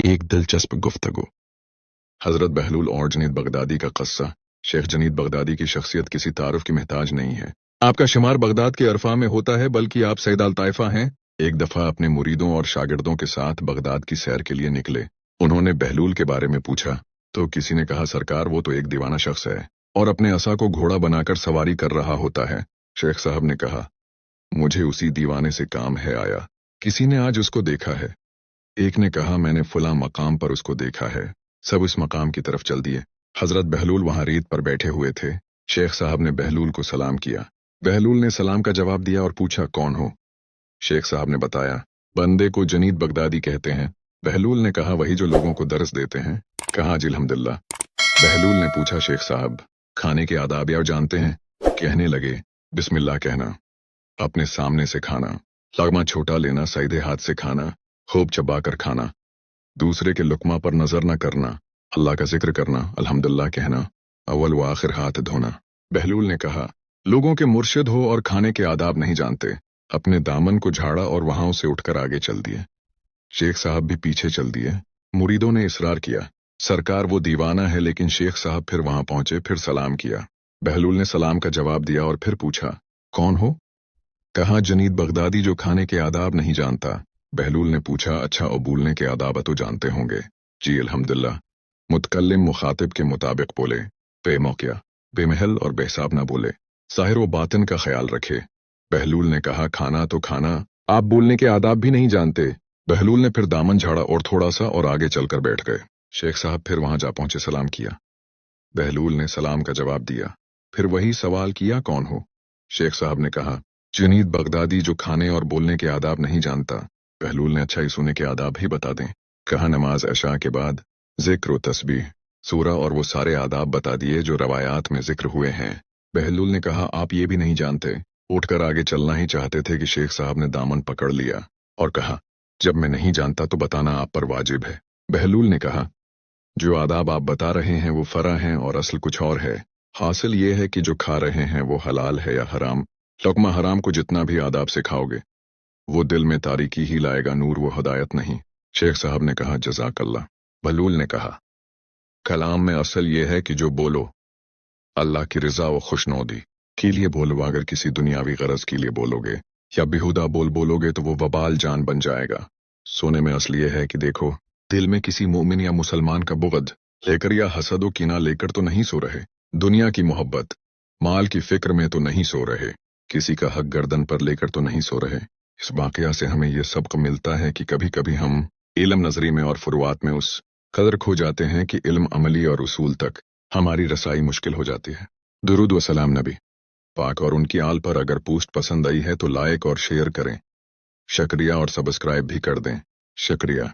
एक दिलचस्प गुफ्तगू। हजरत बहलूल और जनीद बगदादी का कस्सा। शेख जनीद बगदादी की शख्सियत किसी तारुफ की महताज नहीं है। आपका शुमार बगदाद के अरफा में होता है, बल्कि आप सैयद अल ताइफा हैं। एक दफा अपने मुरीदों और शागिर्दों के साथ बगदाद की सैर के लिए निकले। उन्होंने बहलूल के बारे में पूछा तो किसी ने कहा, सरकार वो तो एक दीवाना शख्स है और अपने असा को घोड़ा बनाकर सवारी कर रहा होता है। शेख साहब ने कहा, मुझे उसी दीवाने से काम है आया। किसी ने आज उसको देखा है। एक ने कहा, मैंने फुला मकाम पर उसको देखा है। सब उस मकाम की तरफ चल दिए। हजरत बहलूल वहां रेत पर बैठे हुए थे। शेख साहब ने बहलूल को सलाम किया। बहलूल ने सलाम का जवाब दिया और पूछा, कौन हो? शेख साहब ने बताया, बंदे को जनीद बगदादी कहते हैं। बहलूल ने कहा, वही जो लोगों को दर्स देते हैं। कहा, जी अल्हम्दुलिल्लाह। बहलूल ने पूछा, शेख साहब खाने के आदाब यार जानते हैं? कहने लगे, बिस्मिल्लाह कहना, अपने सामने से खाना, लकमा छोटा लेना, सीधे हाथ से खाना, खूब चबा कर खाना, दूसरे के लुकमा पर नजर न करना, अल्लाह का जिक्र करना, अल्हम्दुलिल्लाह कहना, अव्वल व आखिर हाथ धोना। बहलूल ने कहा, लोगों के मुर्शिद हो और खाने के आदाब नहीं जानते। अपने दामन को झाड़ा और वहां से उठकर आगे चल दिए। शेख साहब भी पीछे चल दिए। मुरीदों ने इसरार किया, सरकार वो दीवाना है, लेकिन शेख साहब फिर वहां पहुंचे, फिर सलाम किया। बहलूल ने सलाम का जवाब दिया और फिर पूछा, कौन हो? कहा, जनीद बगदादी जो खाने के आदाब नहीं जानता। बहलूल ने पूछा, अच्छा और बोलने के आदाब तो जानते होंगे? जी अल्हम्दुलिल्लाह। मुतकल्लिम मुखातिब के मुताबिक बोले, बेमौकिया, बेमहल और बेहिसाब न बोले, ज़ाहिर व बातिन का ख्याल रखे। बहलूल ने कहा, खाना तो खाना, आप बोलने के आदाब भी नहीं जानते। बहलूल ने फिर दामन झाड़ा और थोड़ा सा और आगे चलकर बैठ गए। शेख साहब फिर वहां जा पहुंचे, सलाम किया। बहलूल ने सलाम का जवाब दिया। फिर वही सवाल किया, कौन हो? शेख साहब ने कहा, जुनीद बगदादी जो खाने और बोलने के आदाब नहीं जानता। बहलूल ने अच्छा ही सुने के आदाब ही बता दें। कहा, नमाज अशा के बाद जिक्र व तस्बीह, सूरा और वो सारे आदाब बता दिए जो रवायात में जिक्र हुए हैं। बहलूल ने कहा, आप ये भी नहीं जानते? उठकर आगे चलना ही चाहते थे कि शेख साहब ने दामन पकड़ लिया और कहा, जब मैं नहीं जानता तो बताना आप पर वाजिब है। बहलूल ने कहा, जो आदाब आप बता रहे हैं वो फरा हैं और असल कुछ और है। हासिल ये है कि जो खा रहे हैं वो हलाल है या हराम। लुक़मा हराम को जितना भी आदाब से खाओगे वो दिल में तारीकी ही लाएगा, नूर वो हदायत नहीं। शेख साहब ने कहा, जज़ाकल्लाह। बहलूल ने कहा, कलाम में असल ये है कि जो बोलो अल्लाह की रज़ा व खुशनौदी के लिए बोलो। अगर किसी दुनियावी गरज के लिए बोलोगे या बेहुदा बोलोगे तो वो वबाल जान बन जाएगा। सोने में असल ये है कि देखो, दिल में किसी मोमिन या मुसलमान का बुग़्द लेकर या हसद व कीना लेकर तो नहीं सो रहे। दुनिया की मोहब्बत, माल की फिक्र में तो नहीं सो रहे। किसी का हक गर्दन पर लेकर तो नहीं सो रहे। इस वाक़या से हमें यह सबक मिलता है कि कभी कभी हम इल्म नजरी में और फुरुआत में उस कदर खो जाते हैं कि इल्म अमली और उसूल तक हमारी रसाई मुश्किल हो जाती है। दुरूद व सलाम नबी पाक और उनकी आल पर। अगर पोस्ट पसंद आई है तो लाइक और शेयर करें। शुक्रिया और सब्सक्राइब भी कर दें। शुक्रिया।